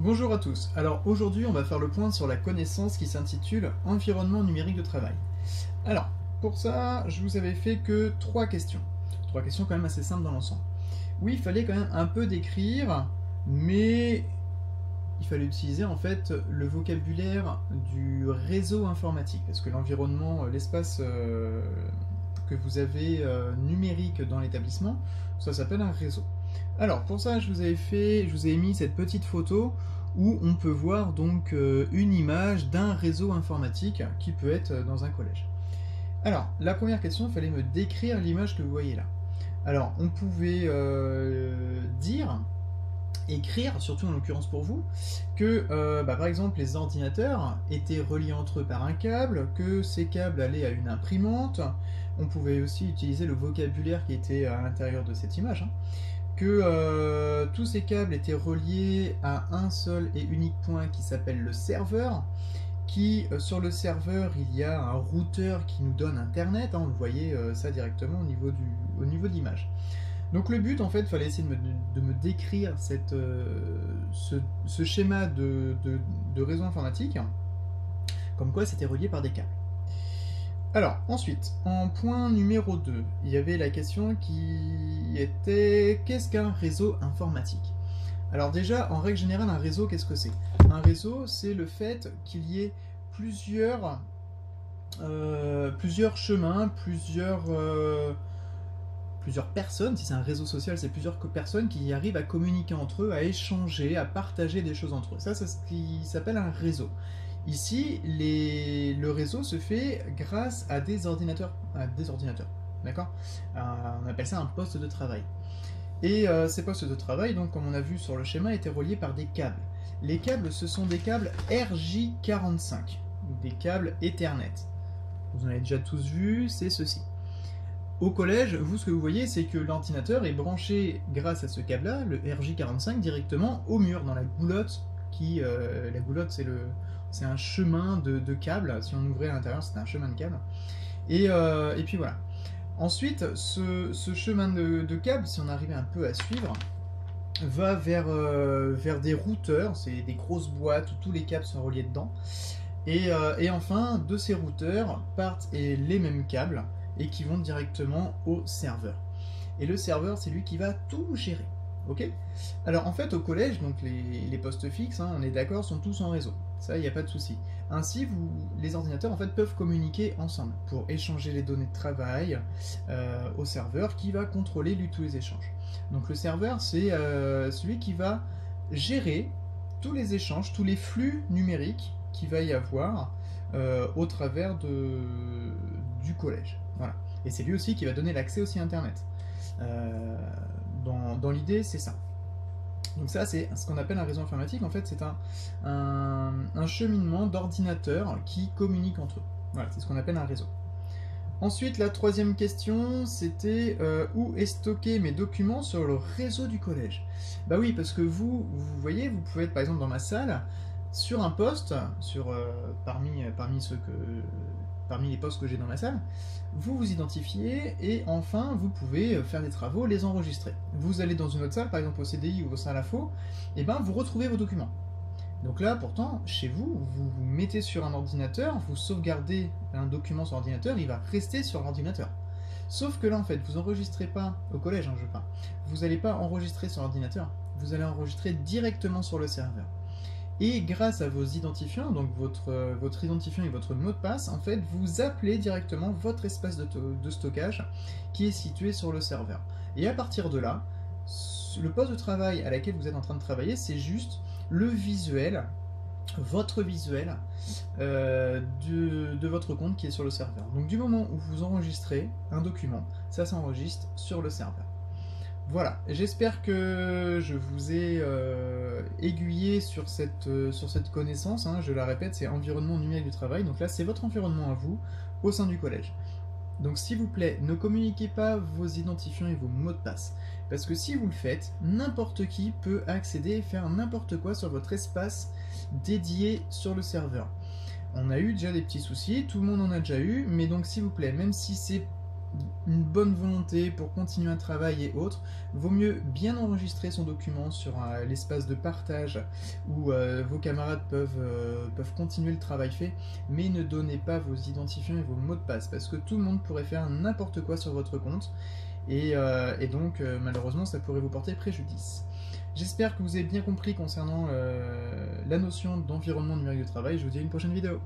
Bonjour à tous. Alors aujourd'hui on va faire le point sur la connaissance qui s'intitule Environnement numérique de travail. Alors pour ça je vous avais fait que trois questions. Trois questions quand même assez simples dans l'ensemble. Oui, il fallait quand même un peu décrire, mais il fallait utiliser en fait le vocabulaire du réseau informatique, parce que l'environnement, l'espace que vous avez numérique dans l'établissement, ça s'appelle un réseau. Alors pour ça je vous ai mis cette petite photo où on peut voir donc une image d'un réseau informatique qui peut être dans un collège. Alors la première question, il fallait me décrire l'image que vous voyez là. Alors on pouvait dire, écrire, surtout en l'occurrence pour vous, que par exemple les ordinateurs étaient reliés entre eux par un câble, que ces câbles allaient à une imprimante. On pouvait aussi utiliser le vocabulaire qui était à l'intérieur de cette image, hein, que tous ces câbles étaient reliés à un seul et unique point qui s'appelle le serveur, qui sur le serveur il y a un routeur qui nous donne internet, hein, vous voyez ça directement au niveau de l'image. Donc le but, en fait, il fallait essayer de me décrire ce schéma de réseau informatique, comme quoi c'était relié par des câbles. Alors, ensuite, en point numéro 2, il y avait la question qui était qu'est-ce qu'un réseau informatique? Alors déjà, en règle générale, un réseau, qu'est-ce que c'est? Un réseau, c'est le fait qu'il y ait plusieurs chemins, plusieurs personnes, si c'est un réseau social, c'est plusieurs personnes qui arrivent à communiquer entre eux, à échanger, à partager des choses entre eux. Ça, c'est ce qui s'appelle un réseau. Ici, le réseau se fait grâce à des ordinateurs. D'accord. On appelle ça un poste de travail. Et ces postes de travail, donc, comme on a vu sur le schéma, étaient reliés par des câbles. Les câbles, ce sont des câbles RJ45, des câbles Ethernet. Vous en avez déjà tous vu, c'est ceci. Au collège, vous, ce que vous voyez, c'est que l'ordinateur est branché grâce à ce câble-là, le RJ45, directement au mur, dans la goulotte. La goulotte, c'est un chemin de câble. Si on ouvrait à l'intérieur, c'est un chemin de câble. Et puis voilà. Ensuite, ce chemin de câble, si on arrivait un peu à suivre, va vers des routeurs. C'est des grosses boîtes où tous les câbles sont reliés dedans. Et enfin, de ces routeurs partent les mêmes câbles et qui vont directement au serveur. Et le serveur, c'est lui qui va tout gérer. Ok. Alors en fait, au collège, donc les postes fixes, hein, on est d'accord, sont tous en réseau. Ça, il n'y a pas de souci. Ainsi, les ordinateurs en fait peuvent communiquer ensemble pour échanger les données de travail au serveur qui va contrôler tous les échanges. Donc le serveur, c'est celui qui va gérer tous les échanges, tous les flux numériques qu'il va y avoir au travers du collège. Voilà. Et c'est lui aussi qui va donner l'accès aussi à Internet. Dans l'idée, c'est ça. Donc ça, c'est ce qu'on appelle un réseau informatique. En fait, c'est un cheminement d'ordinateurs qui communiquent entre eux. Voilà, c'est ce qu'on appelle un réseau. Ensuite, la troisième question, c'était où est stocké mes documents sur le réseau du collège? Bah oui, parce que vous voyez, vous pouvez être par exemple dans ma salle, sur un poste, parmi les postes que j'ai dans la salle, vous vous identifiez et enfin vous pouvez faire des travaux, les enregistrer. Vous allez dans une autre salle, par exemple au CDI ou au Salafo, et ben vous retrouvez vos documents. Donc là, pourtant, chez vous, vous vous mettez sur un ordinateur, vous sauvegardez un document sur l'ordinateur, il va rester sur l'ordinateur. Sauf que là, en fait, vous enregistrez pas, au collège, hein, je parle, vous n'allez pas enregistrer sur l'ordinateur, vous allez enregistrer directement sur le serveur. Et grâce à vos identifiants, donc votre identifiant et votre mot de passe, en fait, vous appelez directement votre espace de stockage qui est situé sur le serveur. Et à partir de là, le poste de travail à laquelle vous êtes en train de travailler, c'est juste le visuel, votre visuel de votre compte qui est sur le serveur. Donc du moment où vous enregistrez un document, ça s'enregistre sur le serveur. Voilà, j'espère que je vous ai aiguillé sur cette connaissance, hein. Je la répète, c'est environnement numérique du travail, donc là c'est votre environnement à vous, au sein du collège. Donc s'il vous plaît, ne communiquez pas vos identifiants et vos mots de passe, parce que si vous le faites, n'importe qui peut accéder et faire n'importe quoi sur votre espace dédié sur le serveur. On a eu déjà des petits soucis, tout le monde en a déjà eu, mais donc s'il vous plaît, même si c'est une bonne volonté pour continuer un travail et autres, vaut mieux bien enregistrer son document sur l'espace de partage où vos camarades peuvent continuer le travail fait, mais ne donnez pas vos identifiants et vos mots de passe, parce que tout le monde pourrait faire n'importe quoi sur votre compte, et donc malheureusement ça pourrait vous porter préjudice. J'espère que vous avez bien compris concernant la notion d'environnement numérique de travail. Je vous dis à une prochaine vidéo.